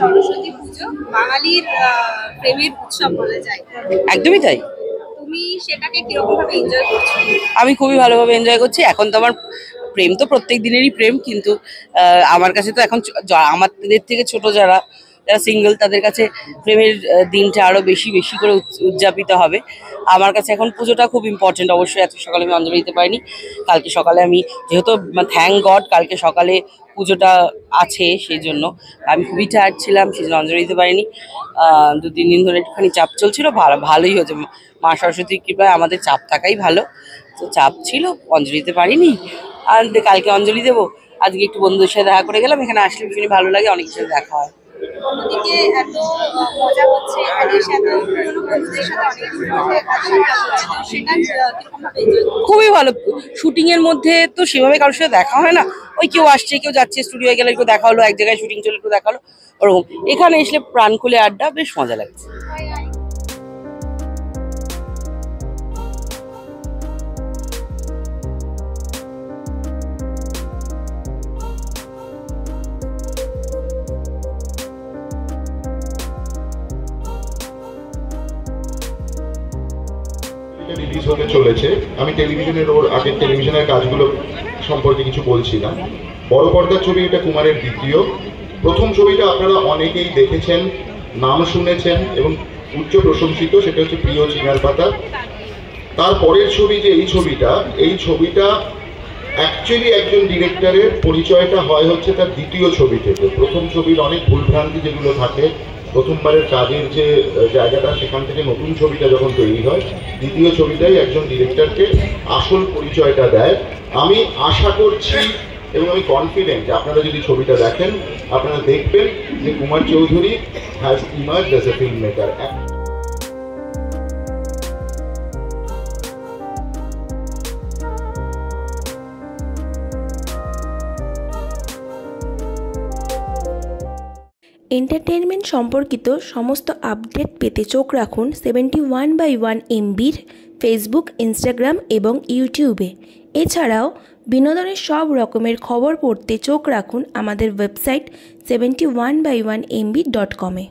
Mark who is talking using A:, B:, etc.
A: সরস্বতী পুজো বাঙালির প্রেমের উৎসব বলা যায়।
B: একদমই তাই।
A: তুমি সেটাকে কিরকম ভাবে এনজয় করছো?
B: আমি খুবই ভালোভাবে এনজয় করছি। এখন তো আমার প্রেম তো প্রত্যেক দিনেরই প্রেম, কিন্তু আমার কাছে তো এখন আমাদের থেকে ছোট যারা যারা সিঙ্গেল তাদের কাছে প্রেমের দিনটা আরো বেশি বেশি করে উদযাপিত হবে। আমার কাছে এখন পুজোটা খুব ইম্পর্টেন্ট। অবশ্যই এত সকালে আমি অঞ্জলি দিতে পারিনি। কালকে সকালে আমি যেহেতু থ্যাংক গড কালকে সকালে পুজোটা আছে, সেই জন্য আমি খুবই টায়ার্ড ছিলাম, সেই জন্য অঞ্জলি দিতে পারিনি। 2-3 দিন ধরে একটুখানি চাপ চলছিল, ভালোই হয়েছে। মা সরস্বতীর কৃপায় আমাদের চাপ থাকাই ভালো, তো চাপ ছিল, অঞ্জলি দিতে পারিনি। আর কালকে অঞ্জলি দেবো। আজকে একটু বন্ধুদের সাথে দেখা করে গেলাম। এখানে আসলে ভীষণই ভালো লাগে, অনেকের সাথে দেখা হয়।
A: অন্যদিকে এত মজা হচ্ছে,
B: খুবই ভালো। শুটিং এর মধ্যে তো সেভাবে কারোর সাথে দেখা হয় না, ওই কেউ আসছে কেউ যাচ্ছে, স্টুডিও গেলে একটু দেখা হলো, এক জায়গায় শুটিং চলে একটু দেখা হলো, ওরকম। এখানে এসে প্রাণ খুলে আড্ডা, বেশ মজা লাগছে।
C: রিলিজ হতে চলেছে। আমি টেলিভিশনের ওর আগের টেলিভিশনের কাজগুলো সম্পর্কে কিছু বলছি না। বড় পর্দার ছবি এটা কুমারের দ্বিতীয়। প্রথম ছবিটা আপনারা অনেকেই দেখেছেন, নাম শুনেছেন এবং উচ্চ প্রশংসিত, সেটা হচ্ছে প্রিয় চিনার পাতা। তারপরের ছবি যে এই ছবিটা অ্যাকচুয়ালি একজন ডিরেক্টরের পরিচয়টা হয় হচ্ছে তার দ্বিতীয় ছবি থেকে। প্রথম ছবির অনেক ভুলভ্রান্তি যেগুলো থাকে, প্রথমবারের কাজের যে জায়গাটা, সেখান থেকে নতুন ছবিটা যখন তৈরি হয়, দ্বিতীয় ছবিটাই একজন ডিরেক্টরকে আসল পরিচয়টা দেয়। আমি আশা করছি এবং আমি কনফিডেন্ট যে আপনারা যদি ছবিটা দেখেন, আপনারা দেখবেন যে Kumar Chowdhury has emerged as a film maker.
D: Entertainment সম্পর্কিত সমস্ত আপডেট পেতে চোখ রাখুন 71/1 MBর ফেসবুক, ইনস্টাগ্রাম এবং ইউটিউবে। এছাড়াও বিনোদনের সব রকমের খবর পড়তে চোখ রাখুন আমাদের ওয়েবসাইট 71/1MB.com-এ।